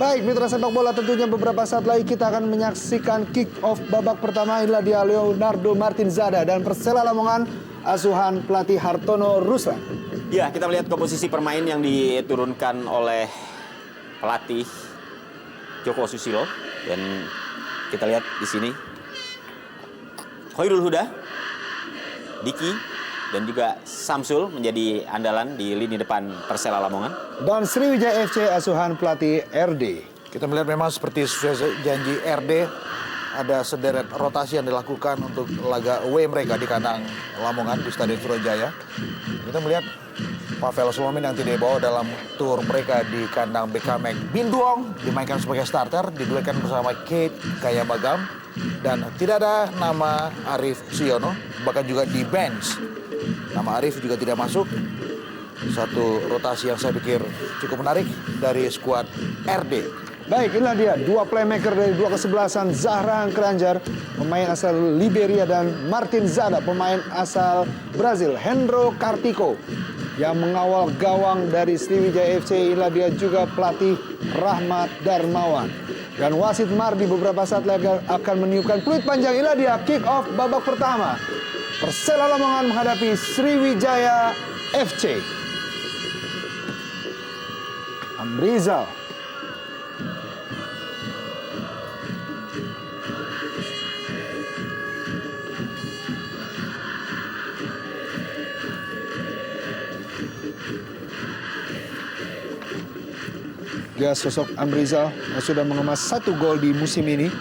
Baik, mitra sepak bola, tentunya beberapa saat lagi kita akan menyaksikan kick off babak pertama. Inilah dia Leonardo Martinzada dan Persela Lamongan asuhan pelatih Hartono Ruslan. Ya, kita melihat komposisi permain yang diturunkan oleh pelatih Joko Susilo, dan kita lihat di sini Khairul Huda, Diki, dan juga Samsul menjadi andalan di lini depan Persela Lamongan. Dan Sriwijaya FC asuhan pelatih RD. Kita melihat memang seperti sesuai janji RD, ada sederet rotasi yang dilakukan untuk laga away mereka di kandang Lamongan di Stadion Surajaya. Kita melihat Pavel Solomin yang tidak dibawa dalam tur mereka di kandang BKMX Binduong dimainkan sebagai starter, diduetkan bersama Kate Kayabagam, dan tidak ada nama Arif Siono, bahkan juga di bench nama Arif juga tidak masuk. Satu rotasi yang saya pikir cukup menarik dari skuad RD. Baik, inilah dia dua playmaker dari dua kesebelasan, Zahra Keranjar, pemain asal Liberia, dan Martinzada, pemain asal Brazil. Hendro Kartiko yang mengawal gawang dari Sriwijaya FC. Inilah dia juga pelatih Rahmat Darmawan. Dan wasit Mardi beberapa saat lagi akan meniupkan peluit panjang. Inilah dia kick off babak pertama. Persela Lamongan menghadapi Sriwijaya FC. Amrizal. Dia sosok Amrizal yang sudah mengemas 1 gol di musim ini.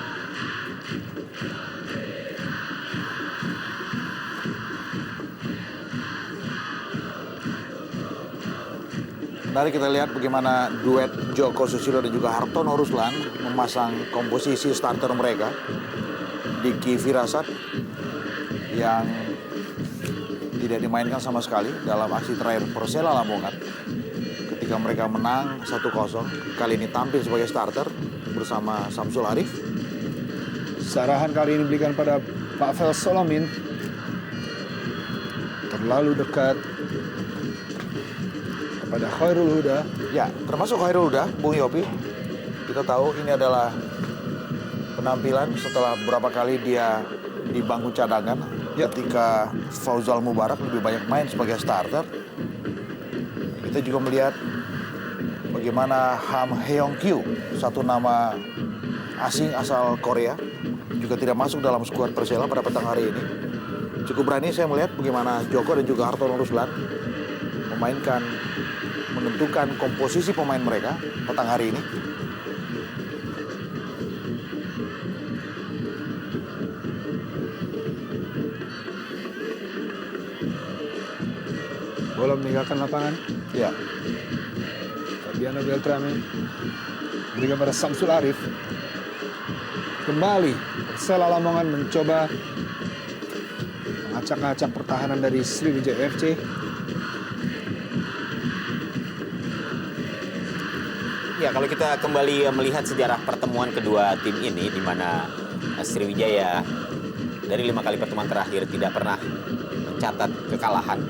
Mari kita lihat bagaimana duet Joko Susilo dan juga Hartono Ruslan memasang komposisi starter mereka. Diki Firasat yang tidak dimainkan sama sekali dalam aksi terakhir Persela Lamongan ketika mereka menang 1-0. Kali ini tampil sebagai starter bersama Samsul Arif. Sarahan kali ini diberikan pada Pavel Solomin. Terlalu dekat kepada Khairul Huda. Ya, termasuk Khairul Huda, Bung Yopi. Kita tahu ini adalah penampilan setelah beberapa kali dia di bangku cadangan ketika Fauzal Mubarak lebih banyak main sebagai starter. Kita juga melihat bagaimana Ham Heong Kyu, satu nama asing asal Korea, juga tidak masuk dalam skuad Persela pada petang hari ini. Cukup berani saya melihat bagaimana Joko dan juga Hartono Ruslan menentukan komposisi pemain mereka petang hari ini. Bola meninggalkan lapangan. Ya, Fabiano Beltrame berikan pada Samsul Arif. Kembali Persela Lamongan mencoba mengacak-acak pertahanan dari Sriwijaya FC. Ya, kalau kita kembali melihat sejarah pertemuan kedua tim ini, di mana Sriwijaya dari 5 kali pertemuan terakhir tidak pernah mencatat kekalahan.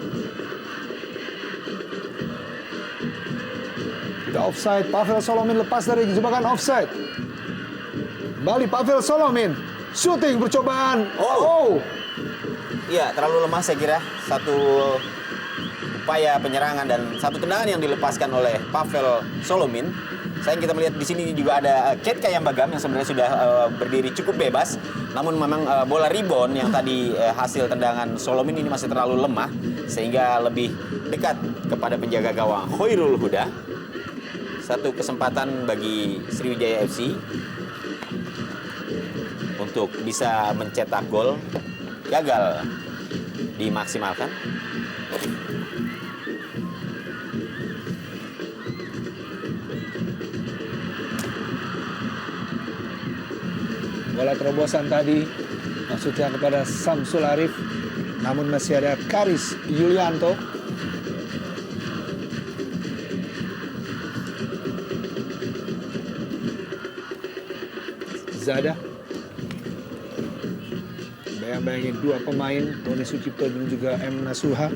Tidak offside, Pavel Solomin lepas dari jebakan offside. Kembali Pavel Solomin, shooting percobaan. Ya, terlalu lemah saya kira. Satu upaya penyerangan dan satu tendangan yang dilepaskan oleh Pavel Solomin. Sayang kita melihat di sini juga ada Kate Kayabagam yang sebenarnya sudah berdiri cukup bebas. Namun memang bola rebound yang tadi hasil tendangan Solomin ini masih terlalu lemah, sehingga lebih dekat kepada penjaga gawang Khairul Huda. Satu kesempatan bagi Sriwijaya FC untuk bisa mencetak gol, gagal dimaksimalkan. Bola terobosan tadi maksudnya kepada Samsul Arif, namun masih ada Karis Yulianto. Zada. Bayang-bayangin dua pemain, Tony Sucipto dan juga M. Nasuha.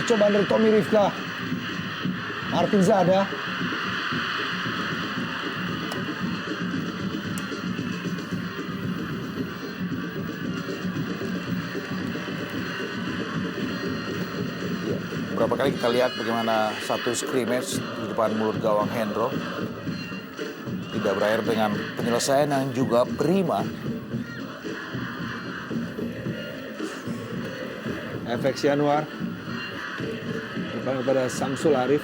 percobaan dari Tommy Rifka. Martin Zada. Berapa kali kita lihat bagaimana satu scrimmage di depan mulut gawang Hendro tidak berakhir dengan penyelesaian yang juga prima. FX Yanuar. Depan kepada Samsul Arif.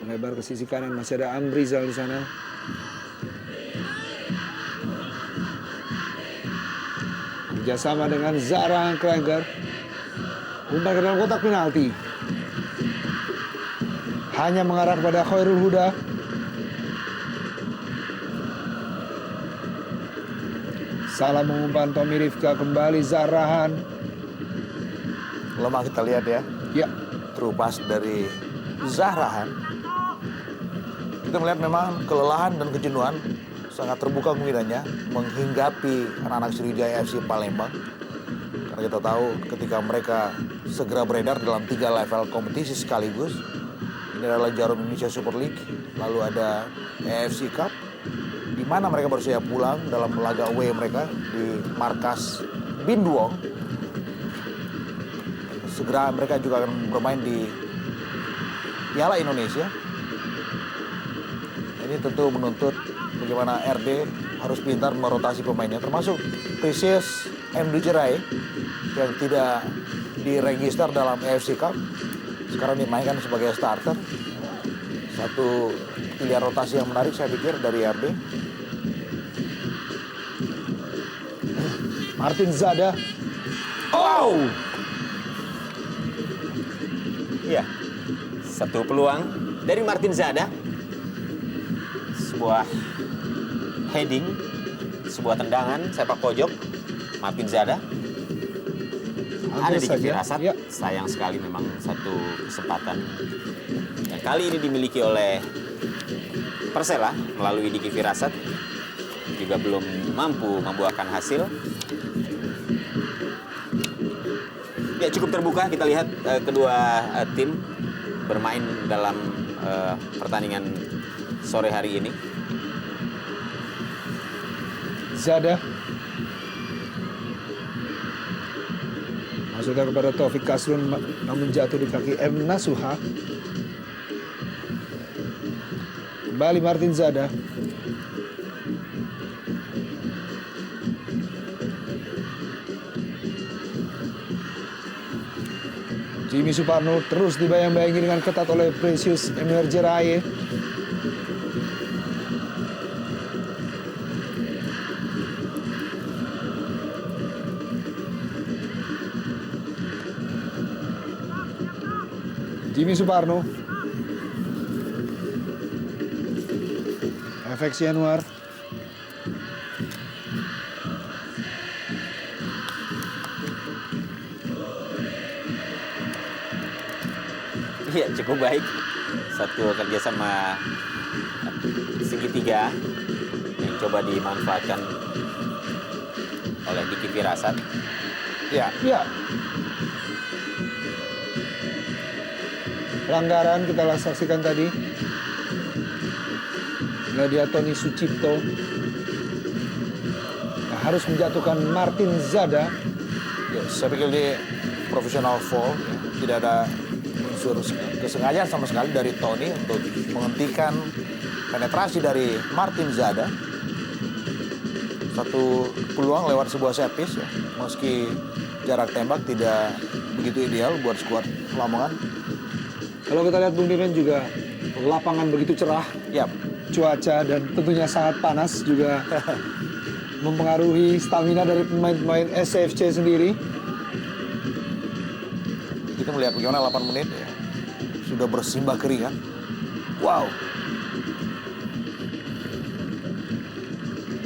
Melebar ke sisi kanan, masih ada Amrizal di sana. Kerjasama dengan Zahra Kranger. Umpan ke dalam kotak penalti. Hanya mengarah kepada Khairul Huda. Salah mengumpan Tommy Rifka, kembali Zahrahan. Lemah kita lihat ya. Ya, True pass dari Zahrahan. Kita melihat memang kelelahan dan kejenuhan sangat terbuka kemungkinannya menghinggapi anak-anak Sriwijaya FC Palembang. Karena kita tahu ketika mereka segera beredar dalam 3 level kompetisi sekaligus. Ini adalah Jarum Indonesia Super League, lalu ada AFC Cup, di mana mereka baru saja pulang dalam laga away mereka di markas Binduong. Segera mereka juga akan bermain di Piala Indonesia. Ini tentu menuntut bagaimana RD harus pintar merotasi pemainnya, termasuk Precious M. Dujerai yang tidak diregister dalam AFC Cup. Sekarang dimainkan sebagai starter. Satu pilihan rotasi yang menarik saya pikir dari RD. Martin Zada. Oh! Iya, satu peluang dari Martin Zada. Sebuah heading, sebuah tendangan sepak pojok Martin Zada. Ada di Firasat, Ya. sayang sekali memang satu kesempatan yang kali ini dimiliki oleh Persela melalui Diki Firasat juga belum mampu membuahkan hasil. Ya, cukup terbuka kita lihat kedua tim bermain dalam pertandingan sore hari ini. Zada. Maksudnya kepada Taufik Kasrun, namun jatuh di kaki M. Nasuha. Kembali Martin Zada. Jimmy Suparno terus dibayang-bayangi dengan ketat oleh Precious Emir Jeraye. Jimmy Suparno. FX Yanuar. Iya, cukup baik. Satu kerjasama segitiga yang coba dimanfaatkan oleh Diki Firasat. Ya, Ya. Pelanggaran kita saksikan tadi. Gladiatoni Sucipto harus menjatuhkan Martin Zada. ya, saya pikir di profesional foul, ya. Tidak ada unsur kesengajaan sama sekali dari Tony untuk menghentikan penetrasi dari Martin Zada. Satu peluang lewat sebuah set piece, ya. Meski jarak tembak tidak begitu ideal buat skuad Lamongan. Kalau kita lihat Bung Dimen juga lapangan begitu cerah, Yap, cuaca dan tentunya sangat panas juga mempengaruhi stamina dari pemain-pemain SCFC sendiri. kita melihat bagaimana 8 menit ya, sudah bersimbah keringat. Wow,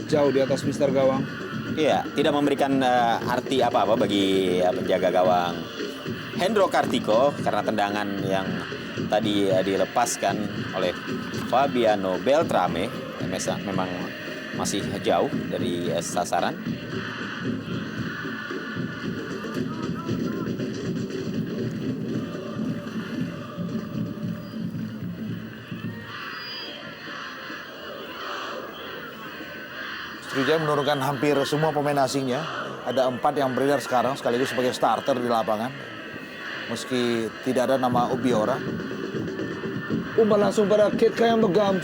Jauh di atas Mister Gawang. Iya, tidak memberikan arti apa-apa bagi penjaga gawang Hendro Kartiko karena tendangan yang tadi dilepaskan oleh Fabiano Beltrame memang masih jauh dari sasaran. Sriwijaya menurunkan hampir semua pemain asingnya. Ada 4 yang beredar sekarang sekaligus sebagai starter di lapangan. Meski tidak ada nama Obiora. Umpan langsung pada Kate Kayam Begams.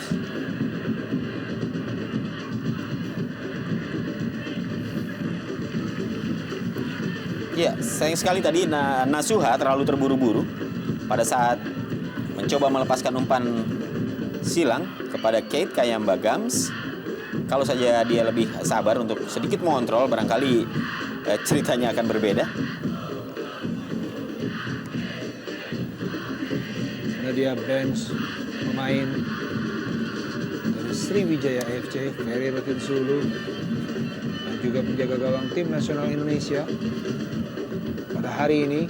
Ya, sayang sekali tadi Nasuha terlalu terburu-buru pada saat mencoba melepaskan umpan silang kepada Kate Kayam Begams. Kalau saja dia lebih sabar untuk sedikit mengontrol, barangkali ceritanya akan berbeda. Nah, dia bench pemain dari Sriwijaya FC, Ferry Rotin Sulu, dan juga penjaga gawang tim nasional Indonesia pada hari ini.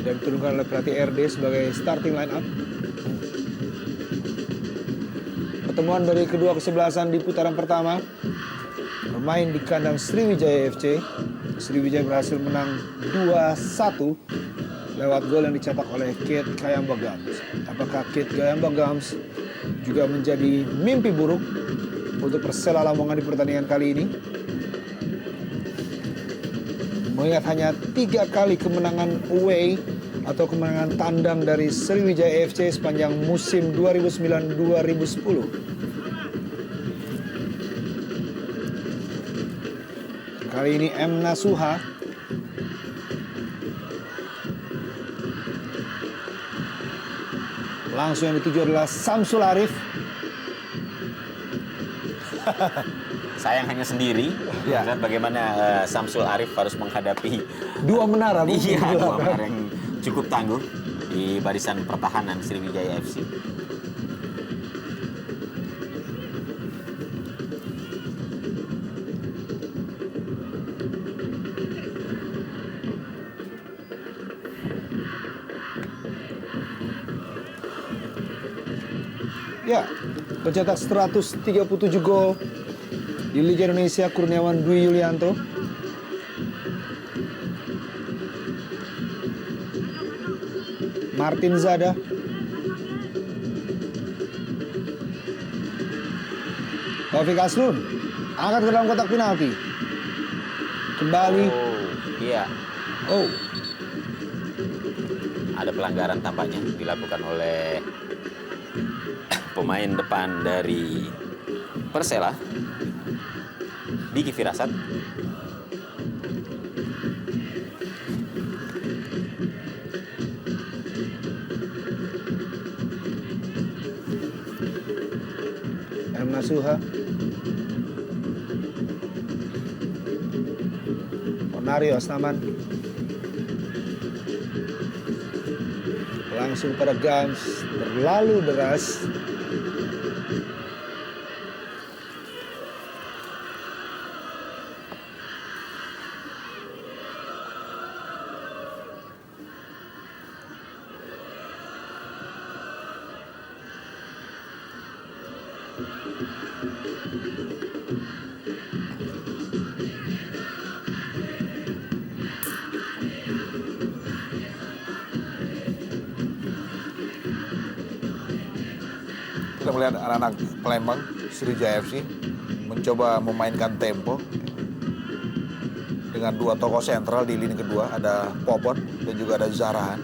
Dan diturunkan oleh pelatih RD sebagai starting line up. Pertemuan dari kedua kesebelasan di putaran pertama bermain di kandang Sriwijaya FC. Sriwijaya berhasil menang 2-1 lewat gol yang dicetak oleh Kate Kayam Begams. Apakah Kate Kayam Begams juga menjadi mimpi buruk untuk Persela Lamongan di pertandingan kali ini? Mengingat hanya 3 kali kemenangan away atau kemenangan tandang dari Sriwijaya FC sepanjang musim 2009-2010. Kali ini M. Nasuha langsung yang dituju adalah Samsul Arif. Sayang hanya sendiri. Ya. Lihat bagaimana Samsul Arif harus menghadapi Dua menara. iya, dua menara yang cukup tangguh di barisan pertahanan Sriwijaya FC. Ya, pencetak 137 gol di Liga Indonesia Kurniawan Dwi Yulianto. Martin Zada. Taufik Aslun angkat ke dalam kotak penalti. Kembali. Iya, Oh, ada pelanggaran tampaknya dilakukan oleh pemain depan dari Persela, Diki Firasat. M. Nasuha. Onario Asnaman. Langsung pada Gams, terlalu deras. Kita melihat anak-anak Palembang, Sriwijaya FC, mencoba memainkan tempo dengan 2 tokoh sentral di lini kedua, ada Popon dan juga ada Zarahan.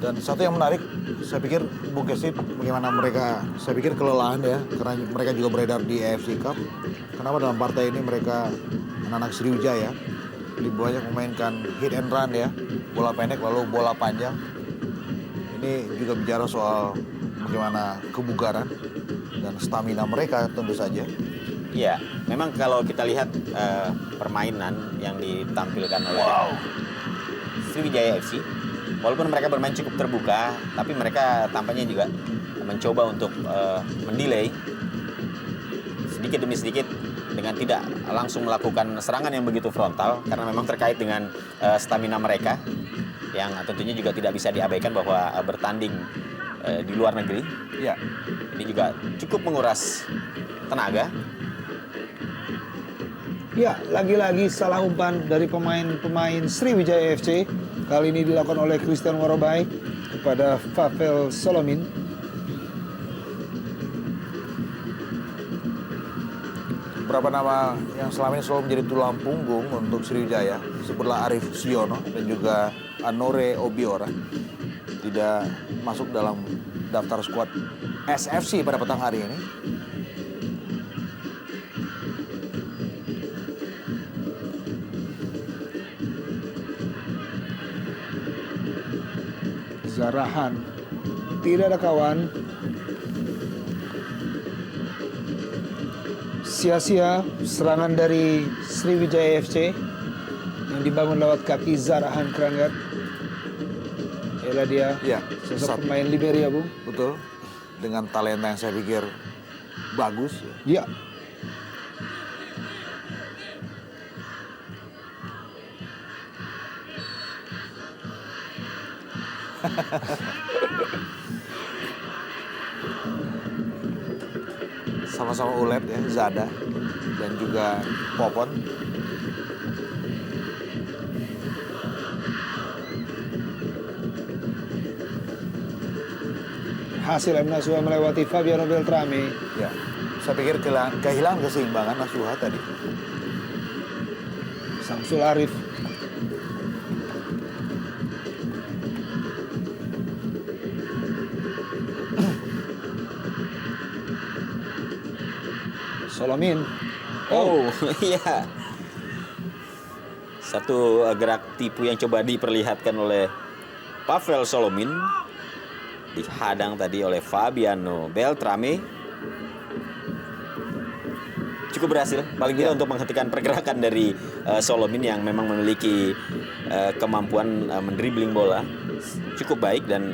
Dan satu yang menarik, saya pikir Bung Kesit, bagaimana mereka, saya pikir kelelahan ya, karena mereka juga beredar di AFC Cup. Kenapa dalam partai ini mereka, anak-anak Sriwijaya, lebih banyak memainkan hit and run ya, bola pendek lalu bola panjang. Ini juga bicara soal bagaimana kebugaran dan stamina mereka tentu saja. Iya, memang kalau kita lihat permainan yang ditampilkan oleh Sriwijaya FC walaupun mereka bermain cukup terbuka, tapi mereka tampaknya juga mencoba untuk mendelay sedikit demi sedikit dengan tidak langsung melakukan serangan yang begitu frontal, karena memang terkait dengan stamina mereka yang tentunya juga tidak bisa diabaikan bahwa bertanding di luar negeri. Ya. Ini juga cukup menguras tenaga. Ya, lagi-lagi salah umpan dari pemain Sriwijaya FC. Kali ini dilakukan oleh Christian Warobai kepada Pavel Solomin. Beberapa nama yang selama ini selalu menjadi tulang punggung untuk Sriwijaya, sebutlah Arif Siono dan juga Anore Obiora, tidak masuk dalam daftar skuad SFC pada petang hari ini. Zarahan tidak ada kawan. Sia-sia serangan dari Sriwijaya FC yang dibangun lewat kaki Zarahan Kranggat. Inilah dia, Ya, sosok pemain Liberia, Bung. betul. Dengan talenta yang saya pikir bagus. Ya, Sama-sama ulet ya, Zada dan juga Popon. hasil M. Nasuha melewati Fabiano Beltrame. Ya, saya pikir kehilangan keseimbangan Nasuha tadi. Samsul Arif. Solomin. Oh, iya. Satu gerak tipu yang coba diperlihatkan oleh Pavel Solomin. Dihadang tadi oleh Fabiano Beltrame. Cukup berhasil, paling tidak untuk menghentikan pergerakan dari Solomin yang memang memiliki kemampuan mendribling bola cukup baik, dan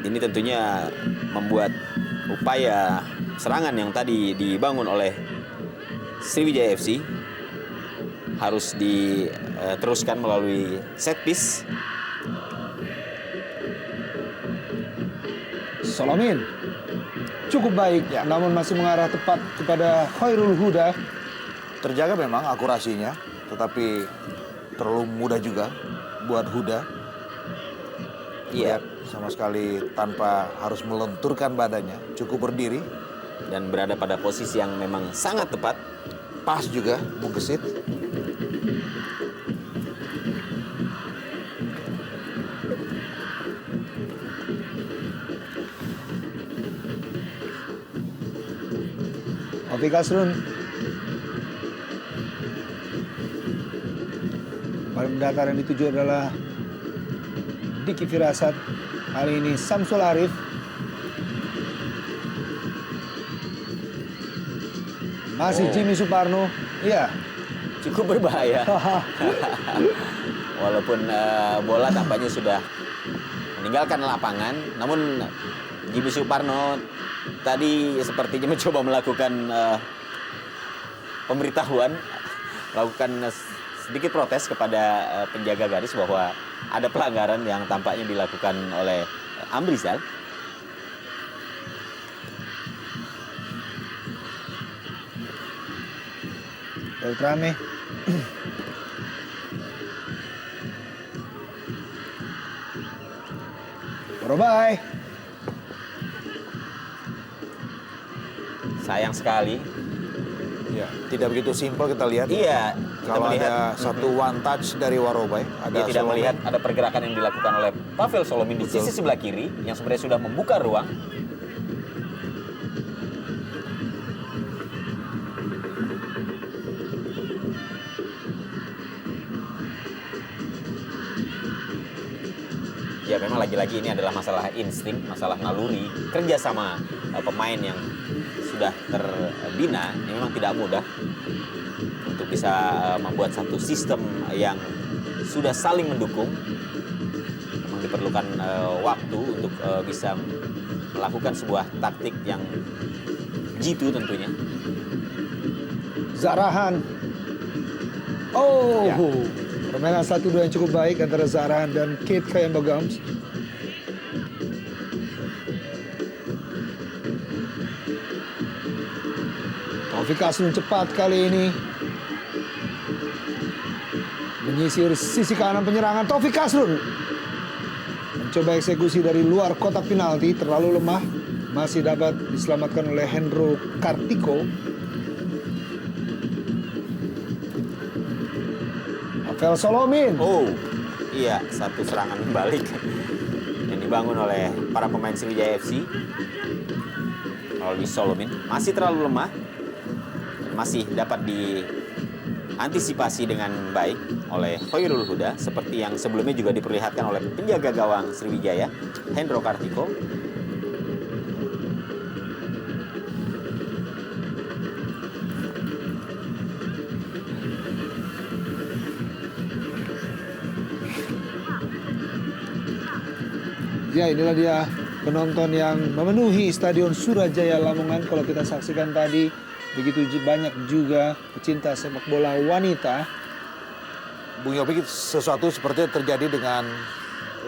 ini tentunya membuat upaya serangan yang tadi dibangun oleh Sriwijaya FC harus diteruskan melalui set piece. Solomin cukup baik, namun masih mengarah tepat kepada Khairul Huda. Terjaga memang akurasinya, tetapi terlalu mudah juga buat Huda. Iya, Sama sekali tanpa harus melenturkan badannya, cukup berdiri. dan berada pada posisi yang memang sangat tepat. Pas juga, Bung Gesit. Ovi Kasrun. Paling mendatar yang dituju adalah Diki Firasat. Kali ini Samsul Arif. Masih Jimmy Suparno. Iya. Cukup berbahaya. Walaupun bola tampaknya sudah meninggalkan lapangan, namun Jimmy Suparno tadi sepertinya mencoba melakukan pemberitahuan, melakukan sedikit protes kepada penjaga garis bahwa ada pelanggaran yang tampaknya dilakukan oleh Amrizal. Beltrame. Warobai. Sayang sekali. Ya, tidak begitu simpel kita lihat. Iya, kita Kalau melihat ada satu one touch dari Warobai, ada dia tidak Solomin. melihat ada pergerakan yang dilakukan oleh Pavel Solomin di sisi sebelah kiri yang sebenarnya sudah membuka ruang. Ya memang lagi-lagi ini adalah masalah insting, masalah naluri, kerjasama pemain yang sudah terbina. Ini memang tidak mudah untuk bisa membuat satu sistem yang sudah saling mendukung. memang diperlukan waktu untuk bisa melakukan sebuah taktik yang jitu tentunya. Zahrahan. Oh, Ya. permainan 1-2 yang cukup baik antara Zahrahan dan Kate Kayambagams. Taufik Asrun cepat kali ini menyisir sisi kanan penyerangan. Taufik Asrun mencoba eksekusi dari luar kotak penalti, terlalu lemah, masih dapat diselamatkan oleh Hendro Kartiko. Pavel Solomin. Oh, iya, satu serangan balik yang dibangun oleh para pemain Sriwijaya FC melalui Solomin. Masih terlalu lemah, masih dapat diantisipasi dengan baik oleh Khairul Huda, seperti yang sebelumnya juga diperlihatkan oleh penjaga gawang Sriwijaya, Hendro Kartiko. Ya, inilah dia penonton yang memenuhi Stadion Surajaya Lamongan. Kalau kita saksikan tadi, begitu banyak juga pecinta sepak bola wanita. Bung Yopi, sesuatu seperti terjadi dengan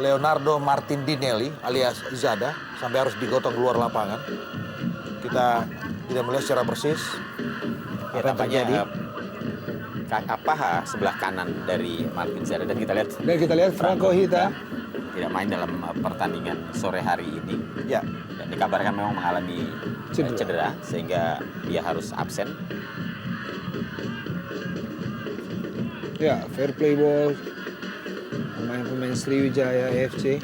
Leonardo Martindinelli alias Zada sampai harus digotong keluar lapangan. Kita tidak melihat secara persis Ya, apa yang tampaknya terjadi. sebelah kanan dari Martin Zada, dan kita lihat Franco Hita. tidak main dalam pertandingan sore hari ini. Ya, Dan dikabarkan memang mengalami Cedera. sehingga dia harus absen. Ya, fair play ball. Pemain-pemain Sriwijaya FC.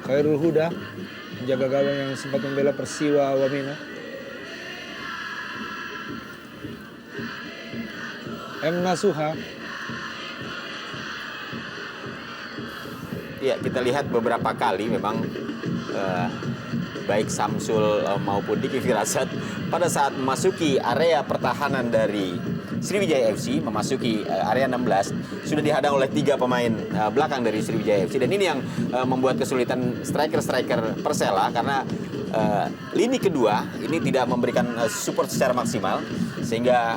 Khairul Huda, penjaga gawang yang sempat membela Persiwa Wamena. M. Nasuha. Ya, kita lihat beberapa kali memang baik Samsul maupun Diki Firasat pada saat memasuki area pertahanan dari Sriwijaya FC, memasuki area 16, sudah dihadang oleh 3 pemain belakang dari Sriwijaya FC. Dan ini yang membuat kesulitan striker-striker Persela, karena lini kedua ini tidak memberikan support secara maksimal, sehingga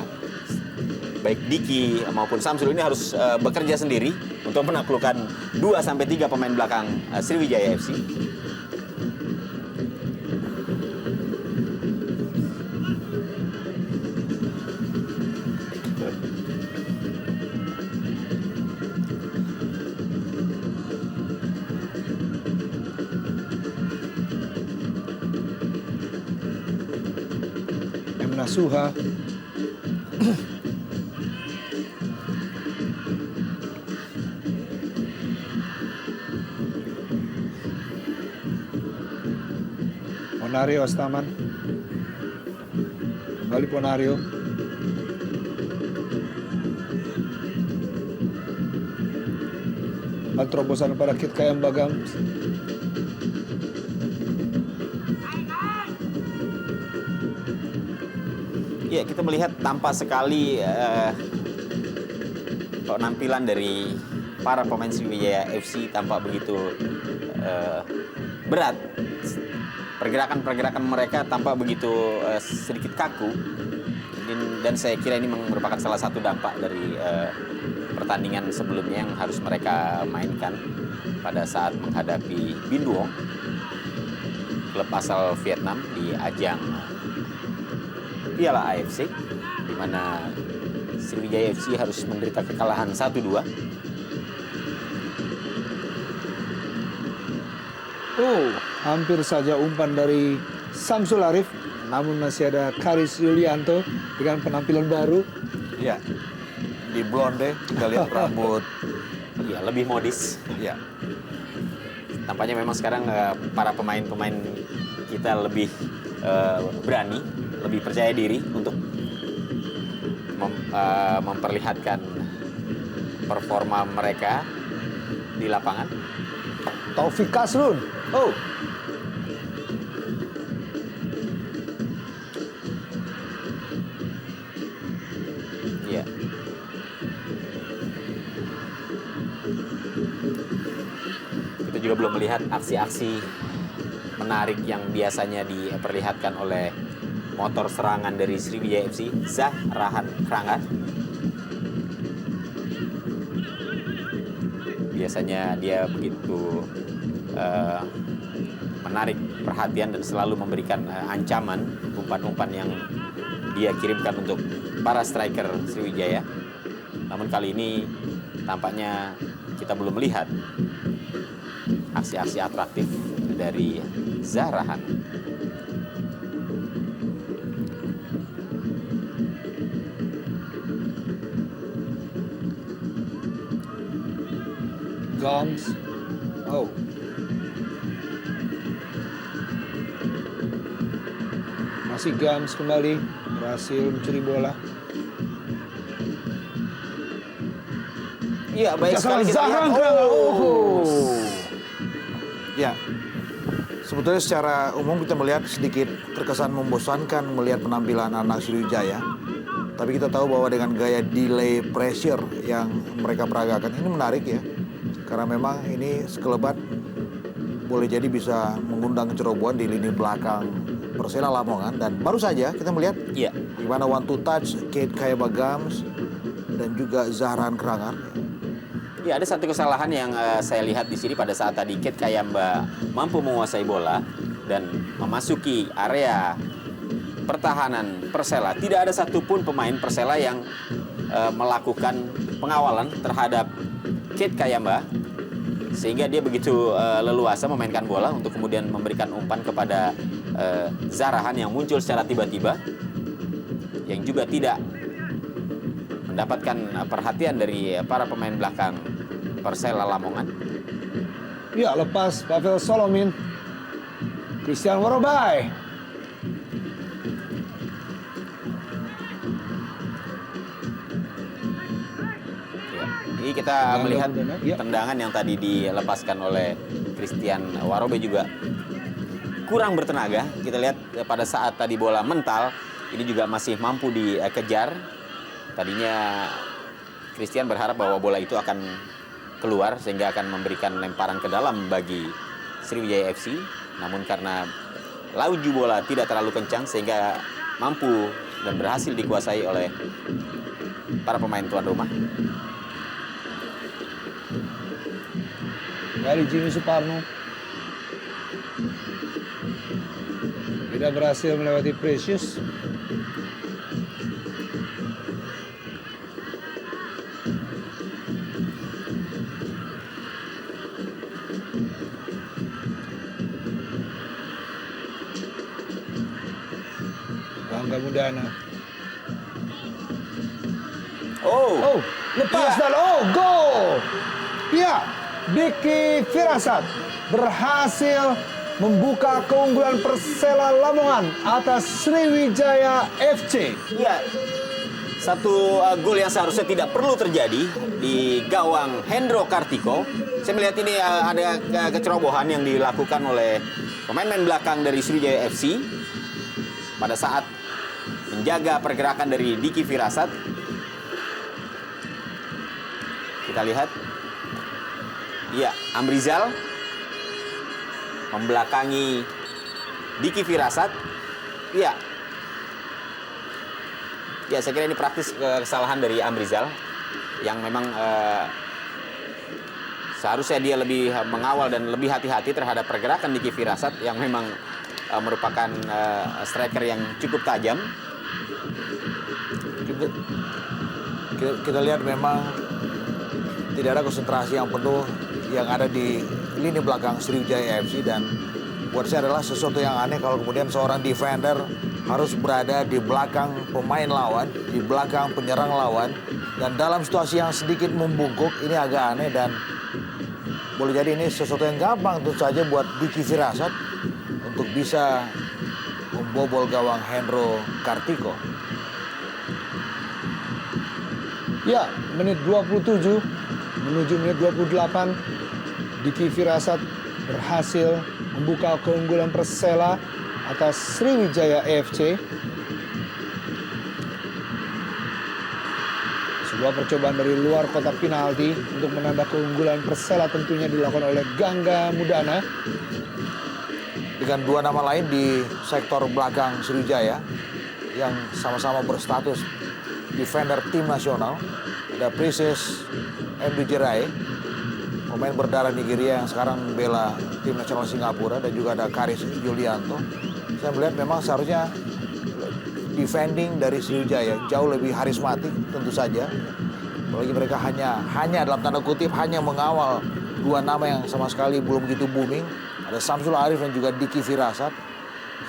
baik Diki maupun Samsul ini harus bekerja sendiri untuk menaklukkan 2-3 pemain belakang Sriwijaya FC. M. Nasuha. Ponario Astaman. Kembali Ponario. Terobosan pada Kit Kayambagams. Ya, kita melihat tampak sekali penampilan dari para pemain Sriwijaya FC tampak begitu berat. Pergerakan-pergerakan mereka tampak begitu sedikit kaku. Dan saya kira ini merupakan salah satu dampak dari pertandingan sebelumnya yang harus mereka mainkan pada saat menghadapi Binduong, klub asal Vietnam, di ajang Piala AFC, di mana Sriwijaya FC harus menderita kekalahan 1-2. Oh, hampir saja umpan dari Samsul Arif, namun masih ada Karis Yulianto dengan penampilan baru. ya. Di blonde, kita lihat rambut. Ya, lebih modis. Ya, Tampaknya memang sekarang para pemain-pemain kita lebih berani, lebih percaya diri untuk memperlihatkan performa mereka di lapangan. Taufik Kasrun. Oh, melihat aksi-aksi menarik yang biasanya diperlihatkan oleh motor serangan dari Sriwijaya FC, Zahrahan Krangat. Biasanya dia begitu menarik perhatian dan selalu memberikan ancaman, umpan-umpan yang dia kirimkan untuk para striker Sriwijaya. Namun kali ini tampaknya kita belum melihat aksi-aksi atraktif dari Zahrahan. Gams. Oh. Masih Gams kembali. Berhasil mencuri bola. Iya, baik sekali kita lihat. Zahrahan Krangat. Oh. Ya, sebetulnya secara umum kita melihat sedikit terkesan membosankan melihat penampilan anak Sriwijaya. Tapi kita tahu bahwa dengan gaya delay pressure yang mereka peragakan ini menarik ya. Karena memang ini sekelebat boleh jadi bisa mengundang kecerobohan di lini belakang Persela Lamongan. Dan baru saja kita melihat Iya. di mana one to touch Kate Kayaba Gams dan juga Zahrahan Krangat. Ya, ada satu kesalahan yang saya lihat di sini pada saat tadi Kate Kayamba mampu menguasai bola dan memasuki area pertahanan Persela. Tidak ada satupun pemain Persela yang melakukan pengawalan terhadap Kate Kayamba, sehingga dia begitu leluasa memainkan bola untuk kemudian memberikan umpan kepada Zahrahan yang muncul secara tiba-tiba, yang juga tidak mendapatkan perhatian dari para pemain belakang Persela Lamongan. Ya, lepas Pavel Solomin. Christian Warobai. Ya, ini kita melihat Ya. tendangan yang tadi dilepaskan oleh Christian Warobe juga kurang bertenaga. Kita lihat pada saat tadi bola mental, ini juga masih mampu dikejar. Tadinya Christian berharap bahwa bola itu akan keluar sehingga akan memberikan lemparan ke dalam bagi Sriwijaya FC. Namun karena laju bola tidak terlalu kencang sehingga mampu dan berhasil dikuasai oleh para pemain tuan rumah. Dari Jimmy Suparno. Tidak berhasil melewati Precious. Bangga Mudana. Oh, lepas Iya. dan gol. Iya, Diki Firasat berhasil membuka keunggulan Persela Lamongan atas Sriwijaya FC. Iya, satu gol yang seharusnya tidak perlu terjadi di gawang Hendro Kartiko. Saya melihat ini ada kecerobohan yang dilakukan oleh pemain-pemain belakang dari Sriwijaya FC pada saat menjaga pergerakan dari Diki Firasat. Kita lihat, iya, Amrizal membelakangi Diki Firasat. Iya. Ya, saya kira ini praktis kesalahan dari Amrizal yang memang seharusnya dia lebih mengawal dan lebih hati-hati terhadap pergerakan Diki Firasat yang memang merupakan striker yang cukup tajam. Kita lihat memang tidak ada konsentrasi yang penuh yang ada di lini belakang Sriwijaya FC, dan buat saya adalah sesuatu yang aneh kalau kemudian seorang defender harus berada di belakang pemain lawan, di belakang penyerang lawan, dan dalam situasi yang sedikit membungkuk. Ini agak aneh dan boleh jadi ini sesuatu yang gampang tentu saja buat Diki Firasat untuk bisa membobol gawang Hendro Kartiko. Ya, menit 27 menuju menit 28, Diki Firasat berhasil membuka keunggulan Persela atas Sriwijaya FC. Sebuah percobaan dari luar kotak penalti untuk menambah keunggulan Persela tentunya dilakukan oleh Gangga Mudana. Dengan dua nama lain di sektor belakang Sriwijaya yang sama-sama berstatus defender tim nasional. Ada Princess Md Jerai, pemain berdarah Nigeria yang sekarang membela tim nasional Singapura, dan juga ada Karis Yulianto. Saya melihat memang seharusnya defending dari Sriwijaya jauh lebih harismatik tentu saja. Apalagi mereka hanya dalam tanda kutip hanya mengawal dua nama yang sama sekali belum begitu booming. Ada Samsul Arif dan juga Diki Firasat.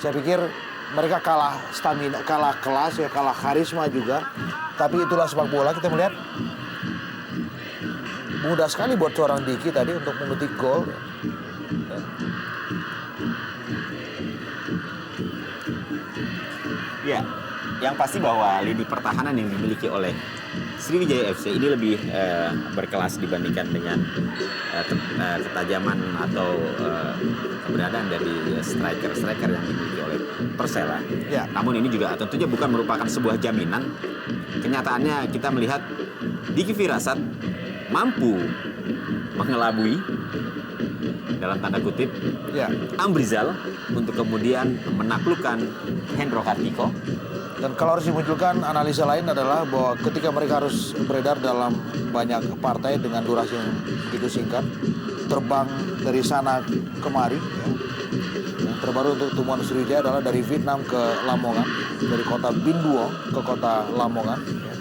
Saya pikir mereka kalah stamina, kalah kelas, ya kalah karisma juga. Tapi itulah sepak bola. Kita melihat mudah sekali buat seorang Diki tadi untuk memetik gol. Ya, yang pasti bahwa lini pertahanan yang dimiliki oleh Sriwijaya FC ini lebih berkelas dibandingkan dengan ketajaman atau keberadaan dari striker-striker yang dimiliki oleh Persela. Ya. Namun ini juga tentunya bukan merupakan sebuah jaminan. Kenyataannya kita melihat Diki Firasat mampu mengelabui dalam tanda kutip Ya. Ambrizal untuk kemudian menaklukkan Hendro Kartiko. Dan kalau harus dimunculkan analisa lain adalah bahwa ketika mereka harus beredar dalam banyak partai dengan durasi yang begitu singkat, terbang dari sana kemari, ya. Yang terbaru untuk temuan Sriwijaya adalah dari Vietnam ke Lamongan, dari kota Binduong ke kota Lamongan, ya.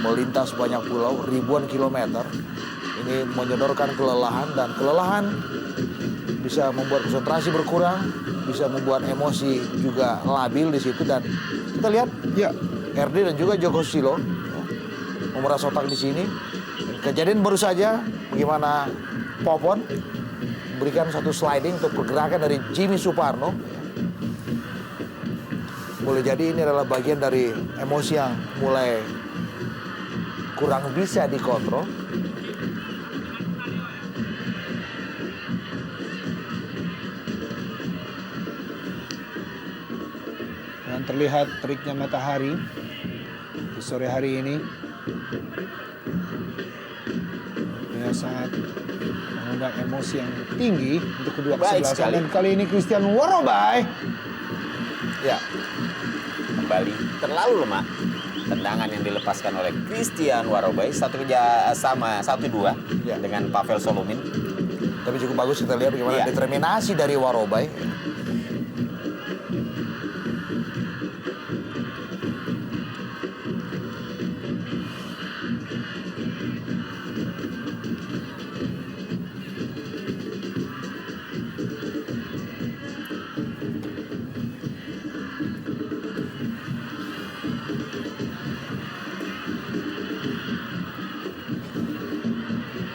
Melintas banyak pulau, ribuan kilometer. Ini menyodorkan kelelahan, dan kelelahan bisa membuat konsentrasi berkurang, bisa membuat emosi juga labil di situ. Dan kita lihat Ya, RD dan juga Joko Silo ya, memeras otak di sini. Kejadian baru saja bagaimana Popon memberikan satu sliding untuk pergerakan dari Jimmy Suparno. Boleh jadi ini adalah bagian dari emosi yang mulai kurang bisa dikontrol. dan terlihat teriknya matahari di sore hari ini. Yang sangat mengundang emosi yang tinggi untuk kedua Baik kesebelasan. sekali. Dan kali ini Christian Warobai Ya, Kembali terlalu lemah. Tendangan yang dilepaskan oleh Christian Warobai 1-2 Ya. dengan Pavel Solomin. tapi cukup bagus kita lihat bagaimana Iya. determinasi dari Warobai.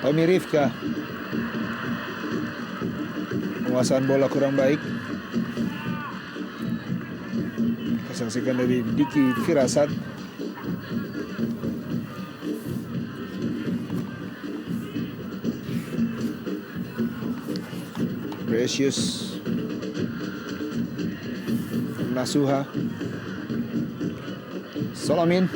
Tommy Rifka. Penguasaan bola kurang baik. Kita saksikan dari Diki Firasat. Precious. Nasuha. Solomin.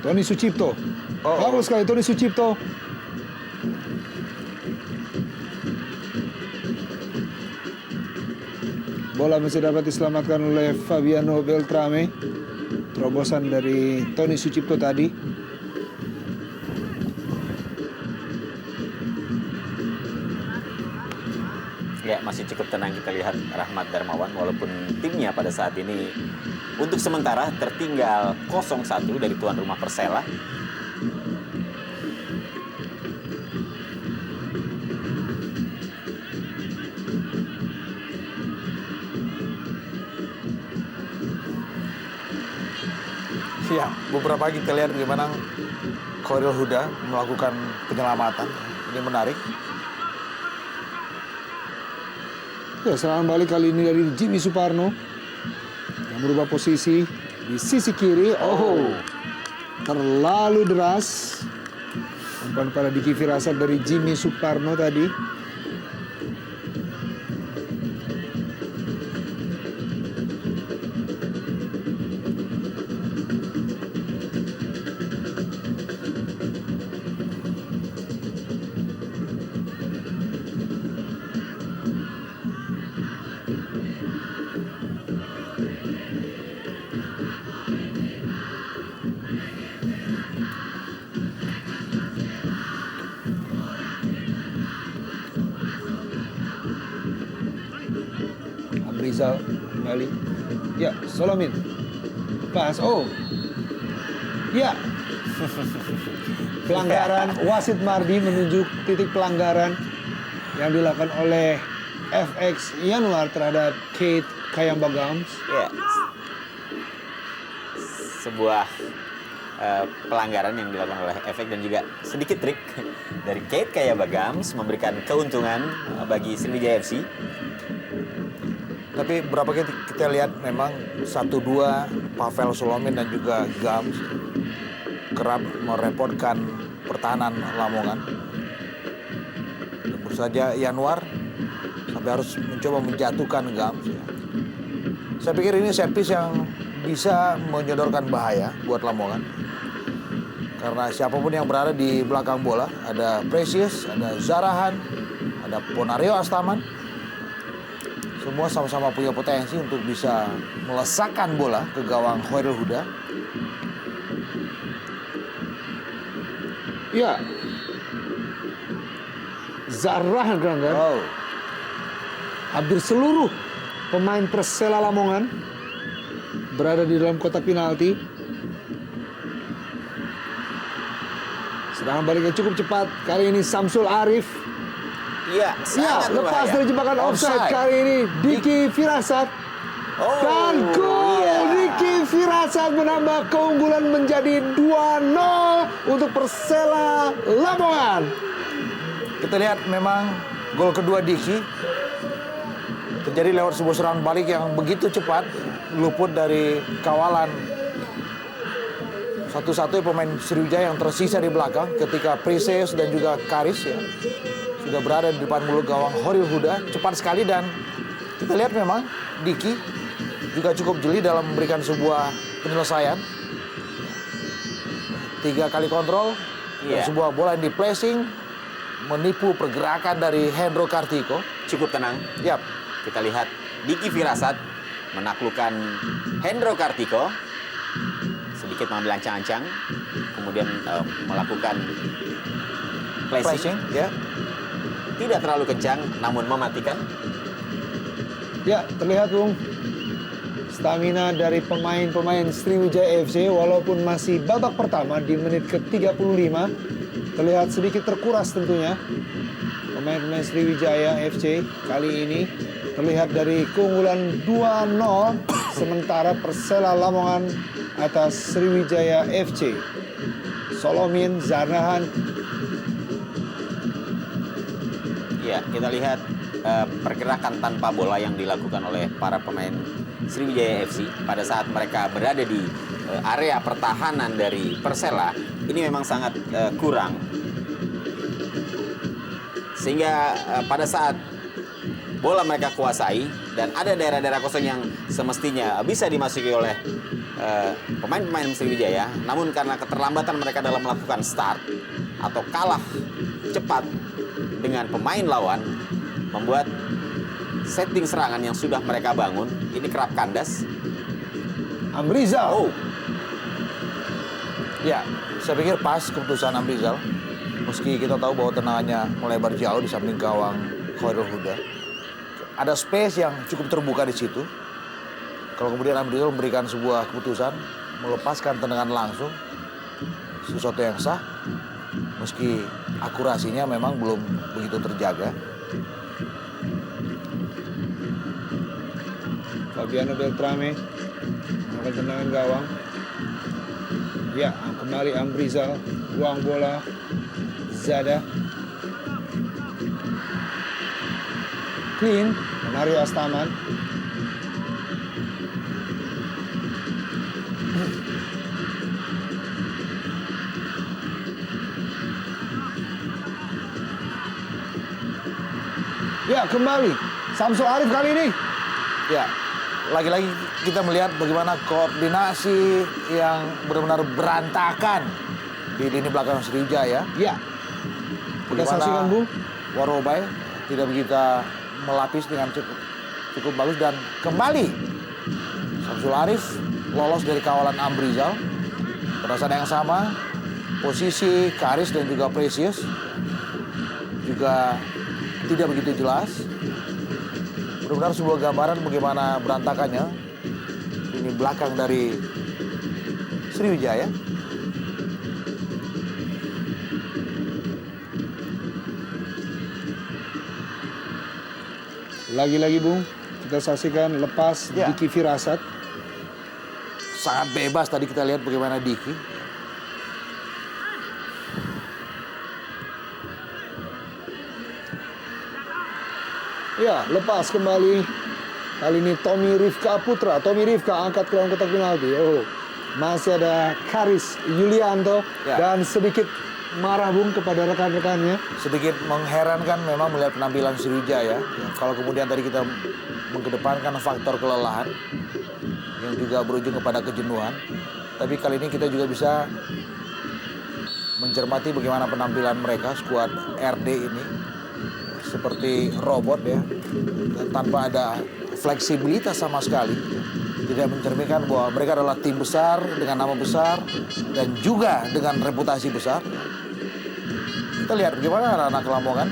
Tony Sucipto. Bagus sekali Tony Sucipto. Bola masih dapat diselamatkan oleh Fabiano Beltrame. Terobosan dari Tony Sucipto tadi. Ya, masih cukup tenang kita lihat Rahmat Darmawan walaupun timnya pada saat ini untuk sementara tertinggal 0-1 dari tuan rumah Persela. Ya, beberapa kita lihat bagaimana Khairul Huda melakukan penyelamatan. Ini menarik. Ya, serangan balik kali ini dari Jimmy Suparno yang berubah posisi di sisi kiri. Oh, terlalu deras. Umpan pada Diki Firasat dari Jimmy Suparno tadi. Amrizal kembali. Ya, Solomin. Pas. Oh. Ya. Pelanggaran. Wasit Mardi menunjuk titik pelanggaran yang dilakukan oleh FX Yanuar terhadap Kate Kayambagams. Ya. Sebuah pelanggaran yang dilakukan oleh Efek dan juga sedikit trik dari Kate Kayambagams memberikan keuntungan bagi Sriwijaya FC. Tapi berapa kita lihat memang 1-2 Pavel Solomin dan juga Gams kerap merepotkan pertahanan Lamongan. Tentu saja Yanuar sampai harus mencoba menjatuhkan Gams. Ya. Saya pikir ini set piece yang bisa menyodorkan bahaya buat Lamongan. Karena siapapun yang berada di belakang bola, ada Precious, ada Zarahan, ada Ponario Astaman. Semua sama-sama punya potensi untuk bisa melesakkan bola ke gawang Khairul Huda. Ya. Zarahan kan? Oh, Hampir seluruh pemain Persela Lamongan berada di dalam kotak penalti. Serangan baliknya cukup cepat. Kali ini Samsul Arif. Iya, Ya, sangat lepas berbahaya. dari jebakan offside. Offside. Kali ini Diki Firasat. Oh, Dan gol iya. Diki Firasat menambah keunggulan menjadi 2-0 untuk Persela Lamongan. kita lihat memang gol kedua Diki terjadi lewat sebuah serangan balik yang begitu cepat, luput dari kawalan satu-satunya pemain Sriwijaya yang tersisa di belakang ketika Precious dan juga Karis ya sudah berada di depan mulut gawang Khairul Huda. Cepat sekali dan kita lihat memang Diki juga cukup jeli dalam memberikan sebuah penyelesaian. 3 kali kontrol dan Iya. sebuah bola yang di-placing menipu pergerakan dari Hendro Kartiko. Cukup tenang. Yap, Kita lihat Diki Firasat menaklukkan Hendro Kartiko. Sedikit mengambil ancang-ancang. Kemudian melakukan placing placing. ya. Tidak terlalu kencang, namun mematikan. Ya, terlihat Bung, stamina dari pemain-pemain Sriwijaya FC walaupun masih babak pertama di menit ke-35 terlihat sedikit terkuras tentunya. Pemain-pemain Sriwijaya FC kali ini terlihat dari keunggulan 2-0 sementara Persela Lamongan atas Sriwijaya FC. Solomin, Zarahan. Ya, kita lihat pergerakan tanpa bola yang dilakukan oleh para pemain Sriwijaya FC pada saat mereka berada di area pertahanan dari Persela ini memang sangat kurang. Sehingga pada saat bola mereka kuasai dan ada daerah-daerah kosong yang semestinya bisa dimasuki oleh pemain-pemain Sriwijaya, namun karena keterlambatan mereka dalam melakukan start atau kalah cepat dengan pemain lawan, membuat setting serangan yang sudah mereka bangun ini kerap kandas. Amrizal. Oh, Ya, saya pikir pas keputusan Amrizal. Meski kita tahu bahwa tendangannya melebar jauh di samping gawang Khairul Huda. Ada space yang cukup terbuka di situ. Kalau kemudian Amrizal memberikan sebuah keputusan, melepaskan tendangan langsung, sesuatu yang sah. Meski akurasinya memang belum begitu terjaga. Fabiano Beltrame melakukan tendangan gawang. Ya, kembali Amrizal, buang bola. Zada. Clean, Mario Astaman. Ya, kembali Samsul Arif kali ini. Ya, lagi-lagi kita melihat bagaimana koordinasi yang benar-benar berantakan di lini belakang Sriwijaya. Ya, kita saksikan, Bung. Warobai tidak begitu melapis dengan cukup bagus dan kembali Samsul Arif lolos dari kawalan Amrizal. Pada saat yang sama, posisi Karis dan juga Precious juga tidak begitu jelas. Benar-benar sebuah gambaran bagaimana berantakannya. Ini belakang dari Sriwijaya. Lagi-lagi Bung, kita saksikan lepas Ya. Diki Firasat. Sangat bebas tadi kita lihat bagaimana Diki. Ya, lepas kembali. Kali ini Tommy Rifka Putra. Tommy Rifka angkat ke dalam kotak penalti. Oh, masih ada Karis Yulianto Ya. dan sedikit marah Bung kepada rekan-rekannya. Sedikit mengherankan memang melihat penampilan Sriwijaya. Ya, kalau kemudian tadi kita mengedepankan faktor kelelahan yang juga berujung kepada kejenuhan. Tapi kali ini kita juga bisa mencermati bagaimana penampilan mereka, skuad RD ini. Seperti robot ya, dan tanpa ada fleksibilitas sama sekali. Tidak mencerminkan bahwa mereka adalah tim besar dengan nama besar dan juga dengan reputasi besar. Kita lihat bagaimana anak-anak Lamongan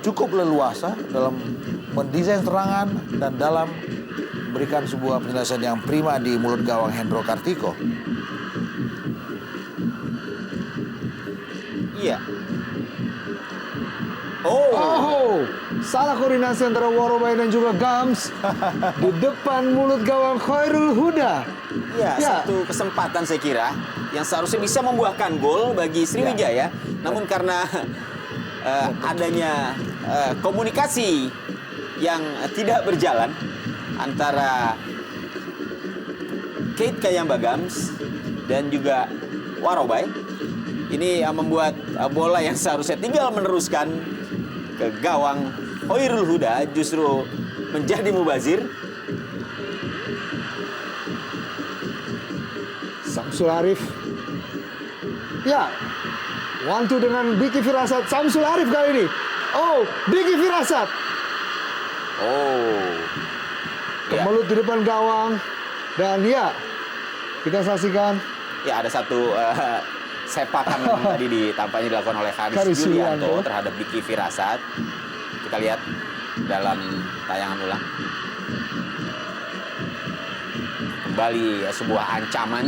cukup leluasa dalam mendesain serangan dan dalam memberikan sebuah penjelasan yang prima di mulut gawang Hendro Kartiko. Iya. Oh, salah koordinasi antara Warobai dan juga Gams di depan mulut gawang Khairul Huda. Ya, Ya. satu kesempatan saya kira yang seharusnya bisa membuahkan gol bagi Sriwijaya, namun karena adanya komunikasi yang tidak berjalan antara Keith Kayamba Gams dan juga Warobai, ini membuat bola yang seharusnya tinggal meneruskan ke gawang Khairul Huda justru menjadi mubazir. Samsul Arif. Ya, one-two dengan Diki Firasat. Samsul Arif kali ini. Oh, Diki Firasat. Oh. Ya. Kemelut di depan gawang. Dan ya, kita saksikan Ya, ada satu sepakan tadi tampaknya dilakukan oleh Karis Karis Yulianto Yulianto terhadap Diki Firasat. Kita lihat dalam tayangan ulang. Kembali sebuah ancaman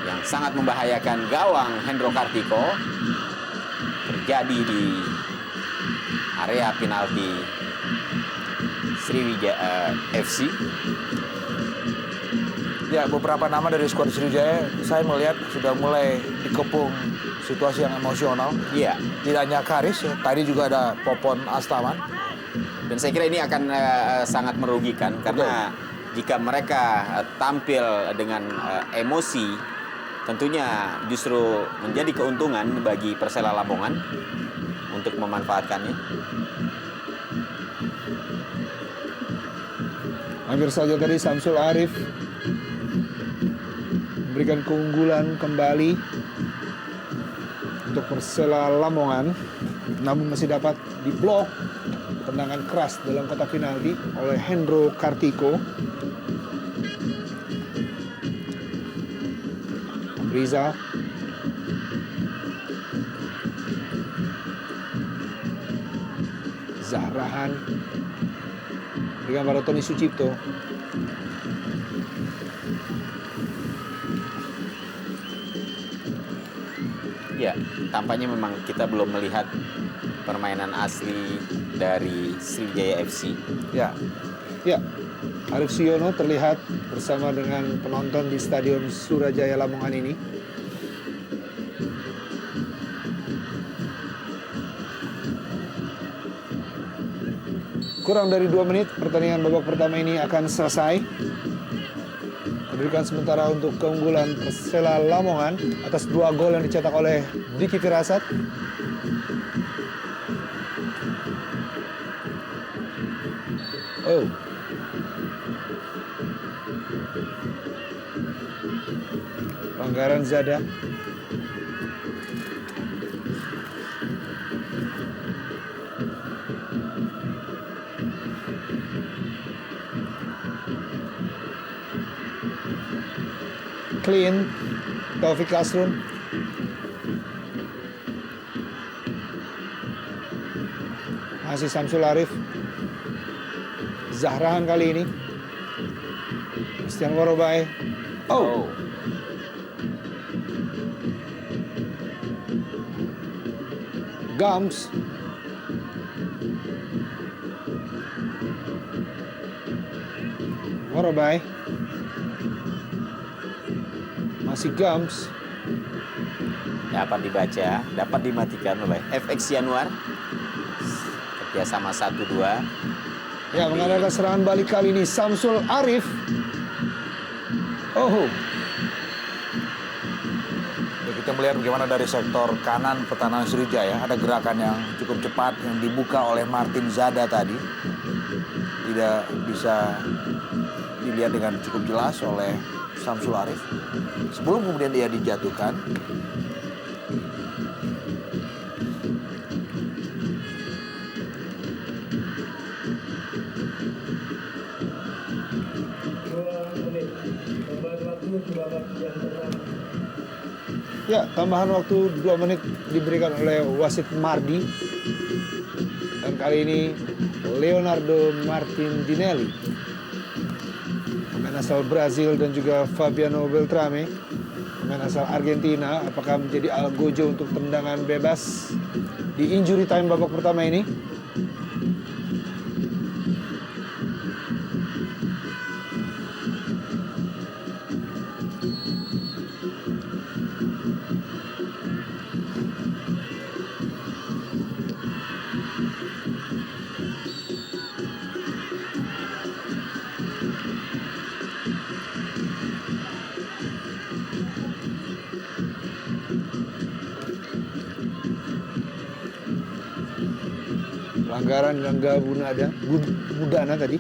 yang sangat membahayakan gawang Hendro Kartiko terjadi di area penalti Sriwijaya FC. Ya, beberapa nama dari skuad Sriwijaya saya melihat sudah mulai dikepung situasi yang emosional. Iya. Tidak hanya Karis, ya, tadi juga ada Popon Astaman. Dan saya kira ini akan sangat merugikan karena jika mereka tampil dengan emosi, tentunya justru menjadi keuntungan bagi Persela Lamongan untuk memanfaatkannya. hampir saja tadi Samsul Arif memberikan keunggulan kembali untuk Persela Lamongan, namun masih dapat diblok tendangan keras dalam kotak penalti oleh Hendro Kartiko. Rizal. Zahrahan dengan Barotoni Sucipto. Ya, tampaknya memang kita belum melihat permainan asli dari Sriwijaya FC. Ya, Ya, Arif Siono terlihat bersama dengan penonton di Stadion Surajaya Lamongan ini. Kurang dari 2 menit pertandingan babak pertama ini akan selesai. Kedudukan sementara untuk keunggulan Persela Lamongan atas 2 gol yang dicetak oleh Diki Firasat. Oh. Pelanggaran Zada. Clean, Taufik Kasrun. Masih Samsul Arif. Zahran kali ini. Christian Worobai. Oh. Gams. Worobai. Masih Gams. Dapat dibaca, dapat dimatikan oleh FX Januar. Kerjasama 1-2. Ya, mengadakan serangan balik kali ini Samsul Arif. Oh. Ya, kita melihat bagaimana dari sektor kanan pertahanan Sriwijaya ada gerakan yang cukup cepat yang dibuka oleh Martin Zada tadi. Tidak bisa dilihat dengan cukup jelas oleh Samsul Arif. Sebelum kemudian dia dijatuhkan. Ya, tambahan waktu 2 menit diberikan oleh wasit Mardi. Dan kali ini Leonardo Martindinelli, pemain asal Brazil, dan juga Fabiano Beltrame, pemain asal Argentina. Apakah menjadi algojo untuk tendangan bebas di injury time babak pertama ini? Pelanggaran Gangga Budana tadi.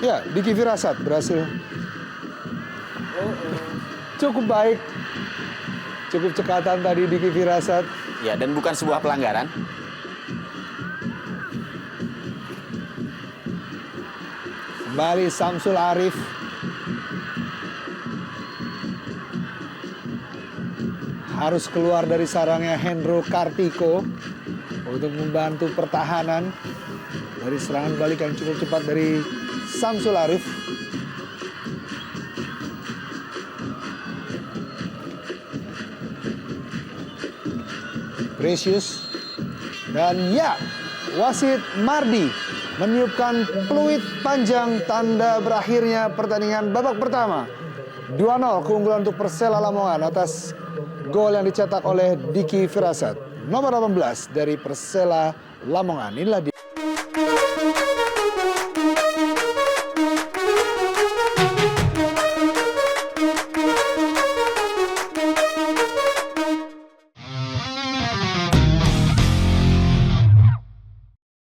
Ya, Diki Firasat berhasil. Cukup baik. Cukup cekatan tadi Diki Firasat. Ya, dan bukan sebuah pelanggaran. Kembali Samsul Arif. Harus keluar dari sarangnya Hendro Kartiko untuk membantu pertahanan dari serangan balik yang cukup cepat dari Samsul Arif. Precious. Dan ya, wasit Mardi meniupkan peluit panjang tanda berakhirnya pertandingan babak pertama. 2-0 keunggulan untuk Persela Lamongan atas gol yang dicetak oleh Diki Firasat, nomor 18 dari Persela Lamongan. Inilah dia.